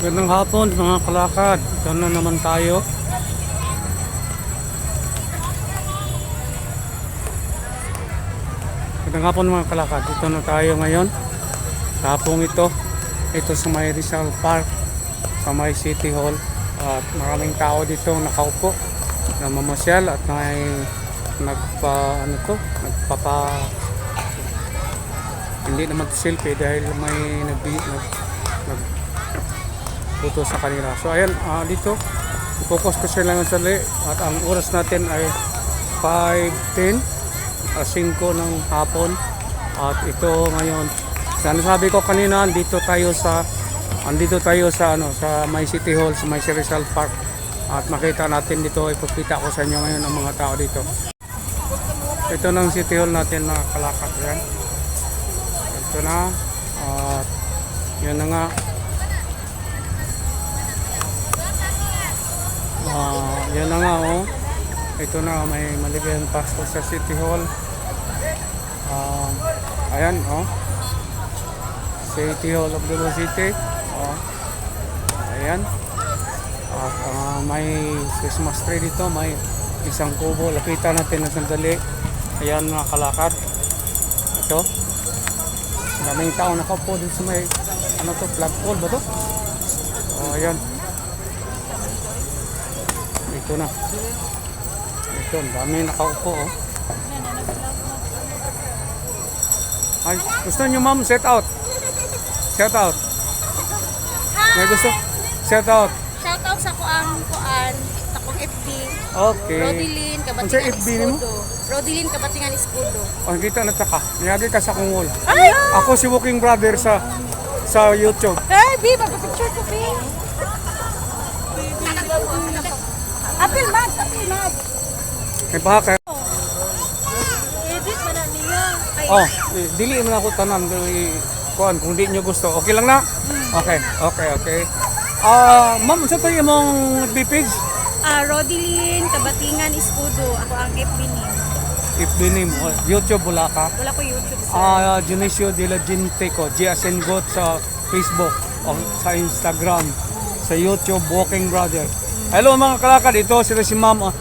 Magandang hapon mga kalakad. Ito na naman tayo. Magandang hapon mga kalakad. Ito na tayo ngayon. Tapong ito. Ito sa may Rizal Park. Sa may City Hall. At maraming tao dito nakaupo. Namamasyal at may hindi naman selfie dahil may nagputo sa kanila. So ayan, dito focus ko sila ng sali at ang oras natin ay 5:10, 5 ng hapon. At ito ngayon, sabi ko kanina, andito tayo sa sa may City Hall, sa may Rizal Park. At makita natin dito, ipapita ko sa inyo ngayon ang mga tao dito. Ito ng City Hall natin na kalakad yan. Ito na, at yan na nga. Yan na nga, oh. Ito na, may maligayang Pasko sa City Hall. Ayan, oh. City Hall of Davao City. Ayan. At may Christmas tree dito, may isang kubo. Lapitan natin na sandali. Ayan mga kalakad. Ito. Daming tao nakaupo din sa may flagpole ba to? Ayan. Ito na. Ito, dami nakaupo, oh. Ay, gusto nyo ma'am, set out. Shout out. May gusto? Shout out. Shout out sa kuang sa kong FB. Okay. Rodilyn Unsa Kabatingan FB nimo? Escudo. Rodilyn Kabatingan Escudo. Kita na taka. Niyagi ka sa kungol. Ay! Ako si Walking Brother sa YouTube. Hey, B, magpa-picture ko, B. Apil Mads. May baha kayo. Edit man na niya. Dili mo na ako tanan. Kung di nyo gusto. Okay lang na? Okay. Ma'am, saan tayo mong page? Rodilyn Kabatingan Escudo. Ako ang FB name. FB name. YouTube wala ka? Wala ko YouTube, sir. Dionisio de la Gente ko. Giasengot sa Facebook o sa Instagram. Sa YouTube, Walking Brother. Hello mga kalakad. Ito sila si Ma'am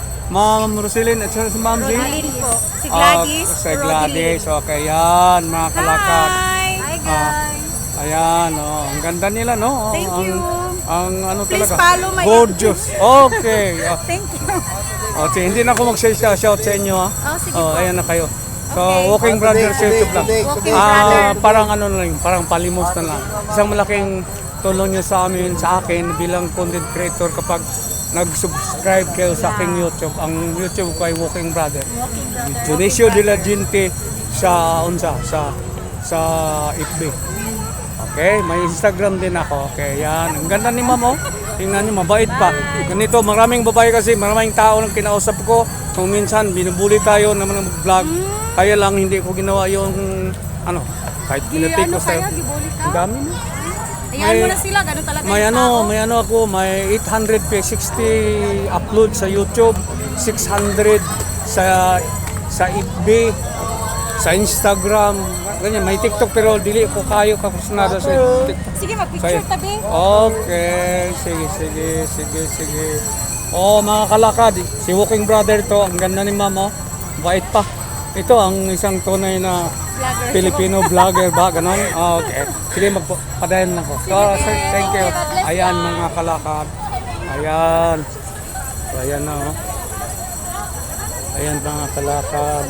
Roselyn at si Ma'am Jean. Rodilyn po. Si Gladys. Si Gladys. Okay, yan mga kalakad. Hi guys. Ayan, ang ganda nila, no? Thank you. Ang Please talaga. follow my Gorgeous. Okay. Thank you. Okay, hindi na ako mag-shout sa inyo, ha? Sige po. Ayan na kayo. So, Okay. Walking Brother sa YouTube lang. Walking Brother. Parang na lang, parang palimos na lang. Isang malaking tulong nyo sa akin bilang content creator kapag nag-subscribe kayo sa aking YouTube. Ang YouTube ko ay Walking Brother. Dionisio de la Gente sa FB. Okay, may Instagram din ako. Okay, yan. Ang ganda ni Ma'am, oh. Tingnan niyo, mabait pa. Ganito, maraming babae kasi, maraming tao nang kinausap ko. Kung minsan, binubuli tayo naman ng vlog. Kaya lang, hindi ko ginawa yung, kahit pinatik ko sa... Ang dami na. Ayan mo na sila, ganun talaga May may 860 upload sa YouTube, 600 sa FB, sa Instagram, ganyan. May TikTok pero dili ko kayo kakusnado sa Sige, mag-picture tabi. Okay, sige. Mga kalakad, si Walking Brother to, ang ganda ni Ma'am, oh. Bait pa. Ito ang isang tunay na Vlogger. Filipino vlogger ba, ganon? Okay. Sige, magpadayan na ko. So, thank you. Ayan mga kalakad. Ayan. So, ayan na, oh. Ayan mga kalakad.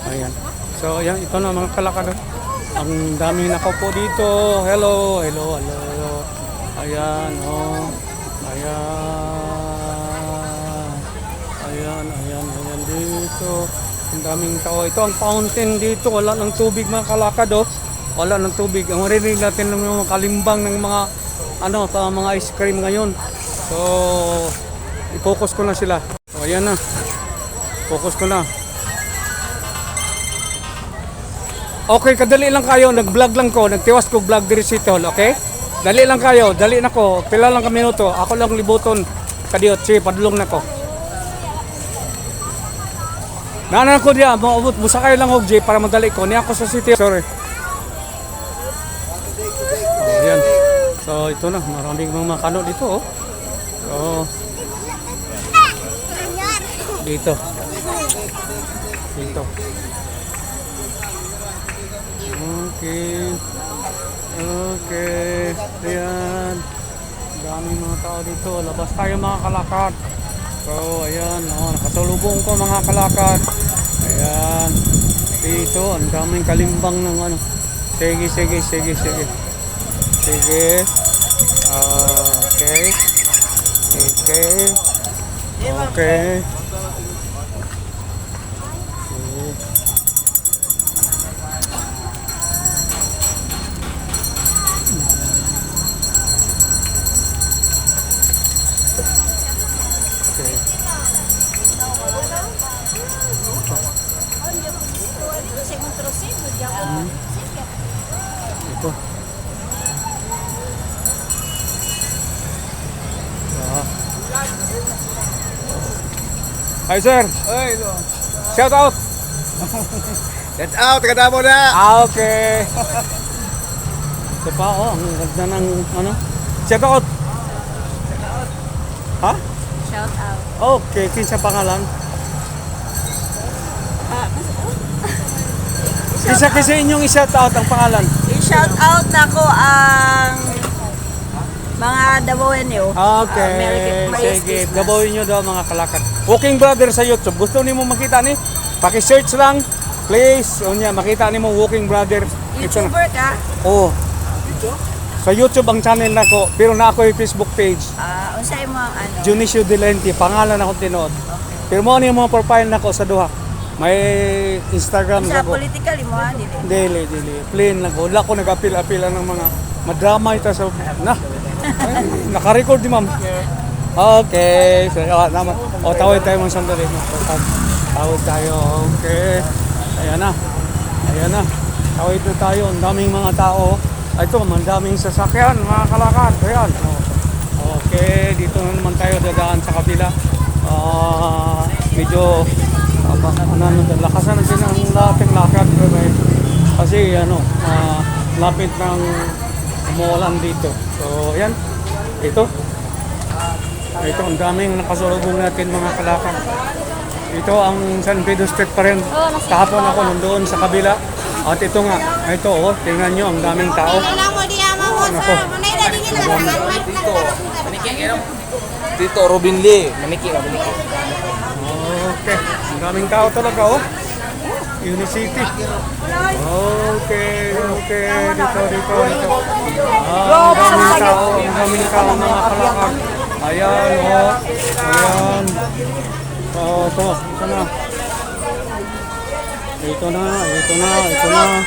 Ayan. So, ayan, ito na mga kalakad. Ang dami nakaupo dito. Hello. Ayan, oh. Ayan dito. Ang daming tao. Ito ang fountain dito. Wala ng tubig mga kalakad, oh. Wala ng tubig. Ang marinig natin ng mga kalimbang ng mga mga ice cream ngayon. So, i-focus ko na sila. So, ayan na. Focus ko na. Okay, kadali lang kayo. Nag-vlog lang ko. Nagtiwas ko vlog diri City Hall, okay? Dali lang kayo. Dali na ko. Pila lang ka minuto. Ako lang libuton. Kadiyot. Sige, padulong na ko. Nanan ko diya, maubot, musakay lang og jeep para madali ko. Niya ako sa city. Sorry. Oh, yan. So, ito na. Maraming mga kano dito, oh. So, dito. Dito. Okay. Okay. Ayan. Daming mga tao dito. Labas tayo mga kalakad. So, ayan. Oh, nakasalubong ko mga kalakad. Ayan. Dito. Ang daming kalimbang ng ano. Sige, sige, sige, sige. Sige. Okay. Okay. Okay. Ito. Hi sir. Hey, Shout out. get out, kata mo na. Okay. Ito pa oh, ang ganda ng ano. Shout out. Ha? Shout out. Okay, kinsa pangalan? Kisa inyong i-shout out ang pangalan. I-shout out ako ang mga Dabawenyo. Okay, sige. Gabawin nyo daw mga kalakad. Walking Brother sa YouTube. Gusto niyo makita ni? Paki-search lang. Please. O niya, makita ni mo Walking Brother. YouTuber ka? Oo. Sa YouTube ang channel na ko. Pero na ako yung Facebook page. Unsay mo ang ano? Junicio Delente. Pangalan ako tinood. Pero mo ano yung mga profile na ko sa duha. May Instagram Sa na ko. political mo dili. Dili. Plain lang ko. Wala ko nag-apil-apil ng mga madrama ito sa... Na. Ay, naka-record di ma'am. Okay. So, naman. O, tawid tayo mga sandali. Tawid tayo. Okay. Ayan na. Ayan na. Tawid na tayo. Ang daming mga tao. Ito, ang daming sasakyan. Mga kalakad. Ayan. Okay. Dito naman tayo dadaan sa kabila. Medyo... lakasan natin ang laking lakad kasi ano lapit ng umuulan dito. So ayan, ito ang daming nakasalubong natin mga kalakad. Ito ang San Pedro Street pa rin. Kahapon ako nandoon sa kabila at ito nga, ito oh, tingnan nyo ang daming tao. Dito, Robin Lee. Maniki. Okay, ang daming tao talaga oh. Unicity. Okay, dito. Ang daming tao mga kalakad. Ayan oh. Ayan. Ito na. Ito na.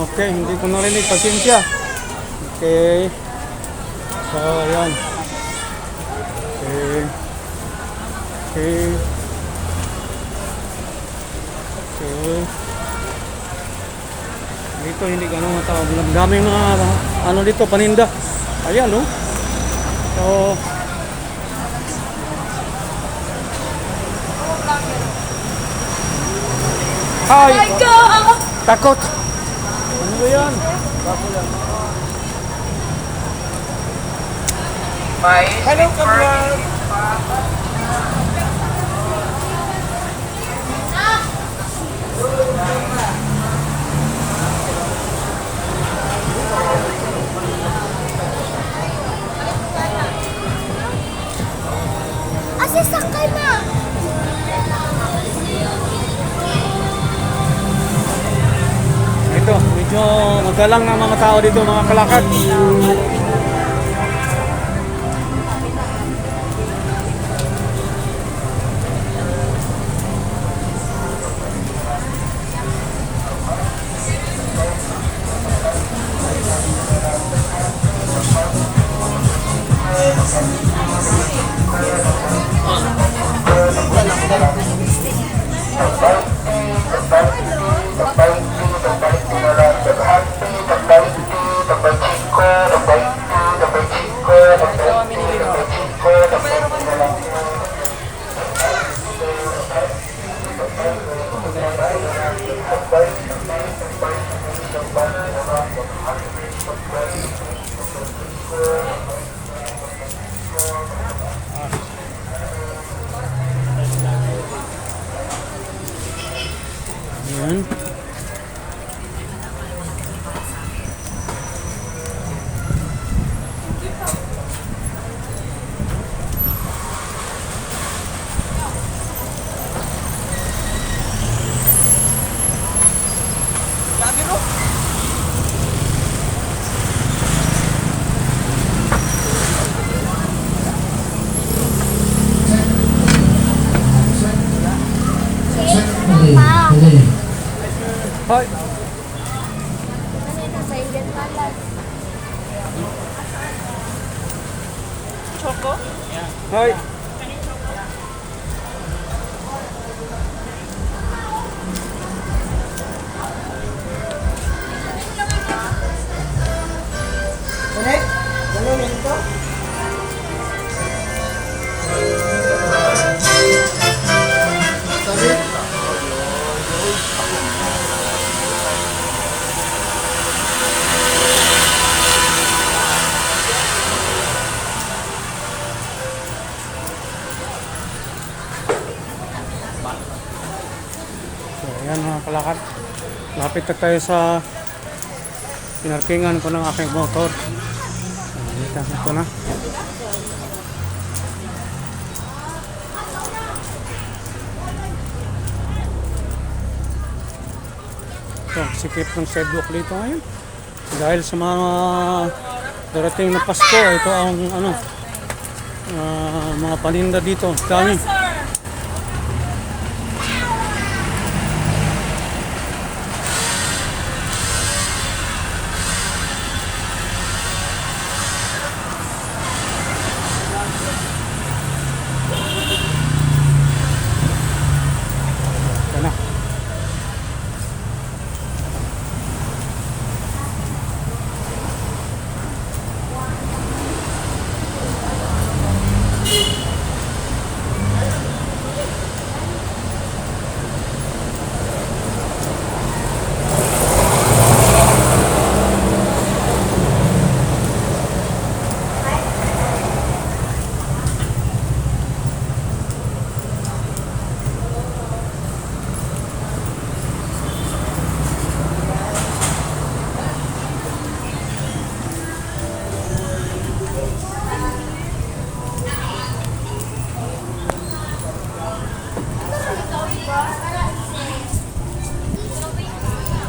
Okay, hindi ko narinig. Pasensya. Okay. So, ayan. Okay. Dito hindi ganun matawag. Ang daming mga ano dito, paninda. Ayan, no? So, hi! Takot! Ano ba yan? Hello, kabrad. Sakay na! Ito, medyo magalang ng mga tao dito, mga kalakad. Tagbalik ko, Ayan. Hoy. Choco? Hoy. So, ayan mga kalakad. Lapit na tayo sa pinarkingan ko ng aking motor. Ito na. Ito, sikip ng sidewalk dito ngayon. Dahil sa mga darating na Pasko, ito ang ano, mga paninda dito. Dami. Ito na.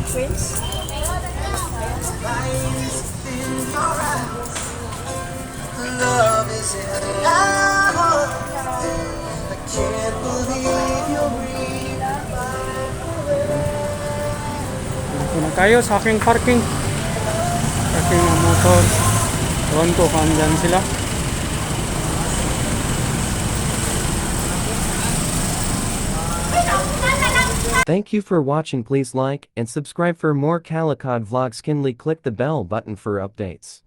Prince? Love is in my heart. I can't believe you're real. Dito na tayo sa aking parking. Parking ng motor. Ewan ko kung andyan sila. Thank you for watching. Please like and subscribe for more Calicod vlogs. Kindly click the bell button for updates.